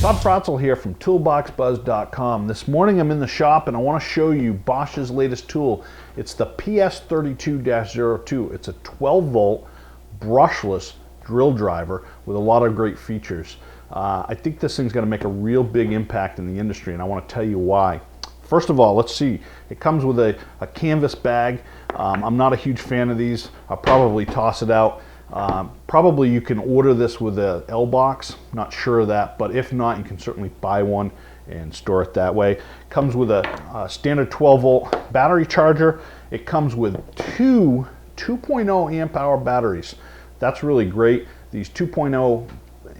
Bob Fratzel here from toolboxbuzz.com. This morning I'm in the shop and I want to show you Bosch's latest tool. It's the PS32-02. It's a 12 volt brushless drill driver with a lot of great features. I think this thing's going to make a real big impact in the industry, and I want to tell you why. First of all, let's see. It comes with a canvas bag. I'm not a huge fan of these. I'll probably toss it out. Probably you can order this with a L box, not sure of that, but if not, you can certainly buy one and store it that way. Comes with a standard 12 volt battery charger. It comes with two 2.0 amp hour batteries. That's really great. These 2.0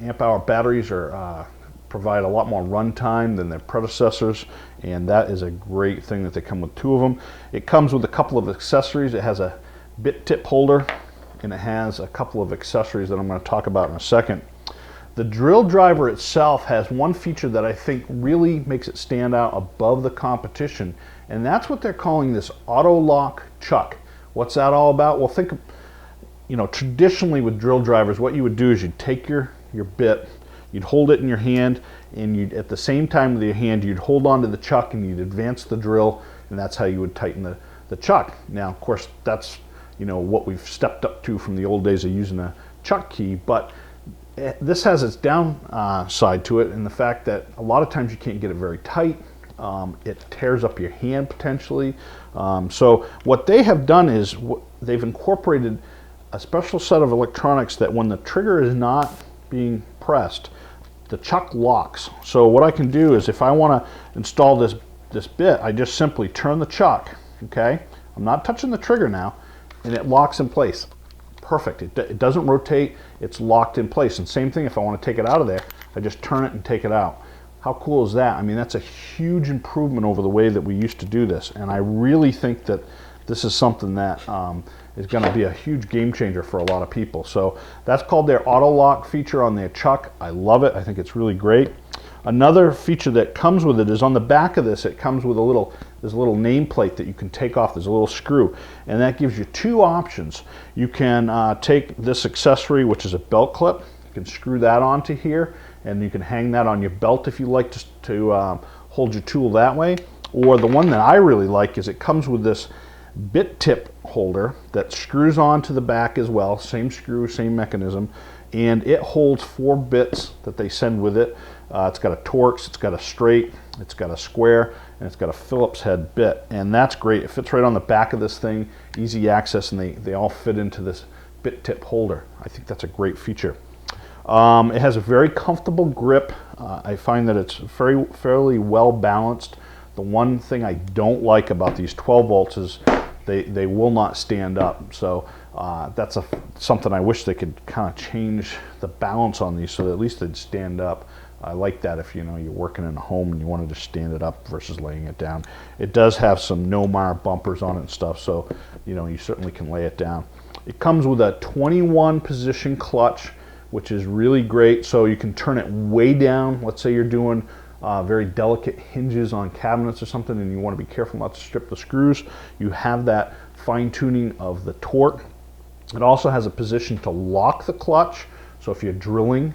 amp hour batteries are provide a lot more runtime than their predecessors, and that is a great thing that they come with two of them. It comes with a couple of accessories. It has a bit tip holder, and it has a couple of accessories that I'm going to talk about in a second. The drill driver itself has one feature that I think really makes it stand out above the competition, and that's what they're calling this Autolock chuck. What's that all about? Well, think of, traditionally with drill drivers, what you would do is you'd take your bit, you'd hold it in your hand, and you'd, at the same time with your hand, you'd hold onto the chuck and you'd advance the drill, and that's how you would tighten the chuck. Now, of course, that's what we've stepped up to from the old days of using a chuck key, but this has its downside to it in the fact that a lot of times you can't get it very tight. It tears up your hand potentially. So what they have done is they've incorporated a special set of electronics that when the trigger is not being pressed, the chuck locks. So what I can do is if I want to install this bit, I just simply turn the chuck, okay? I'm not touching the trigger now, and it locks in place. Perfect. It doesn't rotate, it's locked in place. And same thing if I want to take it out of there, I just turn it and take it out. How cool is that? I mean, that's a huge improvement over the way that we used to do this, and I really think that this is something that is going to be a huge game changer for a lot of people. So that's called their auto lock feature on their chuck. I love it. I think it's really great. Another feature that comes with it is on the back of this, it comes with there's a little nameplate that you can take off. There's a little screw, and that gives you two options. You can take this accessory, which is a belt clip. You can screw that onto here, and you can hang that on your belt if you like to hold your tool that way. Or the one that I really like is it comes with this bit tip holder that screws onto the back as well. Same screw, same mechanism, and it holds 4 bits that they send with it. It's got a Torx, it's got a straight, it's got a square, and it's got a Phillips head bit, and that's great. It fits right on the back of this thing, easy access, and they all fit into this bit tip holder. I think that's a great feature. It has a very comfortable grip. I find that it's fairly well balanced. The one thing I don't like about these 12 volts is they will not stand up. So that's something I wish they could kind of change the balance on these so that at least they'd stand up. I like that if you're working in a home and you wanted to stand it up versus laying it down. It does have some Nomar bumpers on it and stuff, so you certainly can lay it down. It comes with a 21 position clutch, which is really great. So you can turn it way down. Let's say you're doing very delicate hinges on cabinets or something and you want to be careful not to strip the screws. You have that fine tuning of the torque. It also has a position to lock the clutch. So if you're drilling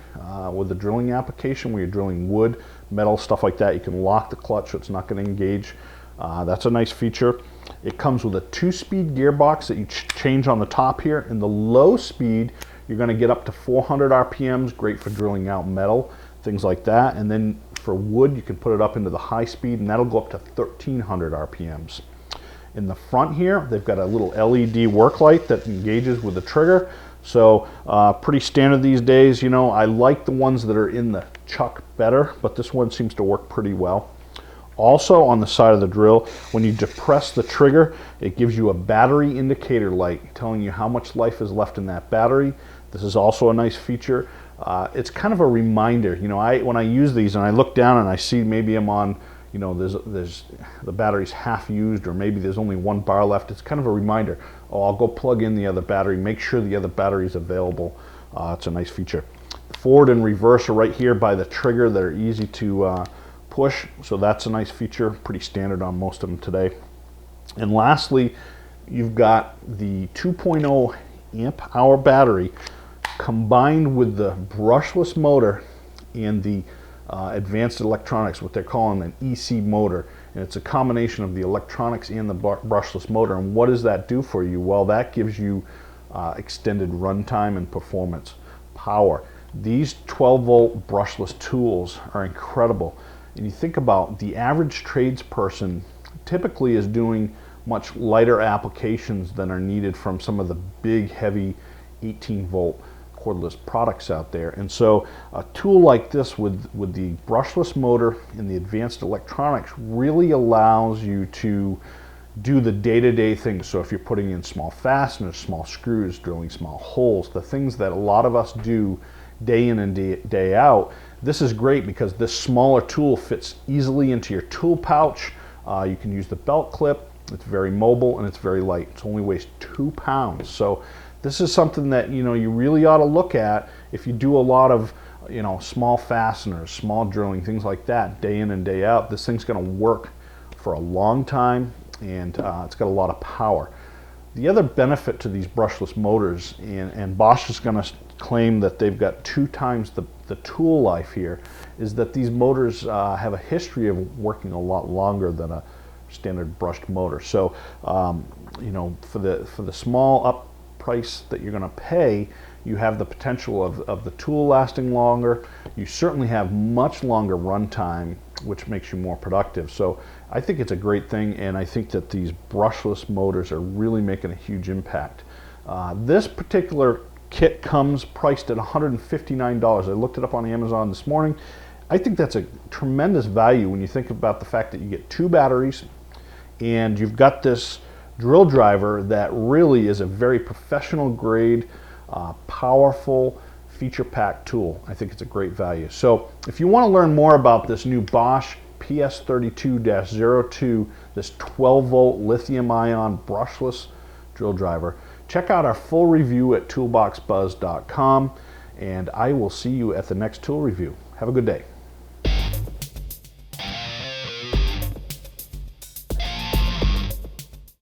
with the drilling application where you're drilling wood, metal, stuff like that, you can lock the clutch so it's not going to engage. That's a nice feature. It comes with a 2-speed gearbox that you change on the top here. In the low speed, you're going to get up to 400 RPMs, great for drilling out metal, things like that. And then for wood, you can put it up into the high speed, and that'll go up to 1300 RPMs. In the front here, they've got a little LED work light that engages with the trigger. So pretty standard these days. I like the ones that are in the chuck better, but this one seems to work pretty well. Also on the side of the drill, when you depress the trigger, it gives you a battery indicator light telling you how much life is left in that battery. This is also a nice feature. It's kind of a reminder. When I use these and I look down and I see maybe I'm on, there's the battery's half used, or maybe there's only 1 bar left. It's kind of a reminder. Oh, I'll go plug in the other battery, make sure the other battery is available. It's a nice feature. Forward and reverse are right here by the trigger. They're easy to push, so that's a nice feature. Pretty standard on most of them today. And lastly, you've got the 2.0 amp hour battery combined with the brushless motor and the advanced electronics, what they're calling an EC motor. And it's a combination of the electronics and the brushless motor. And what does that do for you? Well, that gives you extended runtime and performance power. These 12-volt brushless tools are incredible. And you think about the average tradesperson typically is doing much lighter applications than are needed from some of the big, heavy 18-volt cordless products out there. And so a tool like this with the brushless motor and the advanced electronics really allows you to do the day-to-day things. So if you're putting in small fasteners, small screws, drilling small holes, the things that a lot of us do day in and day out, this is great because this smaller tool fits easily into your tool pouch. You can use the belt clip. It's very mobile and it's very light. It only weighs 2 pounds. So this is something that you really ought to look at if you do a lot of small fasteners, small drilling, things like that, day in and day out. This thing's going to work for a long time, and it's got a lot of power. The other benefit to these brushless motors, and Bosch is going to claim that they've got 2 times the tool life here, is that these motors have a history of working a lot longer than a standard brushed motor. So for the small up price that you're going to pay, you have the potential of the tool lasting longer. You certainly have much longer runtime, which makes you more productive. So I think it's a great thing, and I think that these brushless motors are really making a huge impact. This particular kit comes priced at $159. I looked it up on Amazon this morning. I think that's a tremendous value when you think about the fact that you get 2 batteries and you've got this drill driver that really is a very professional grade, powerful, feature-packed tool. I think it's a great value. So if you want to learn more about this new Bosch PS32-02, this 12-volt lithium-ion brushless drill driver, check out our full review at toolboxbuzz.com, and I will see you at the next tool review. Have a good day.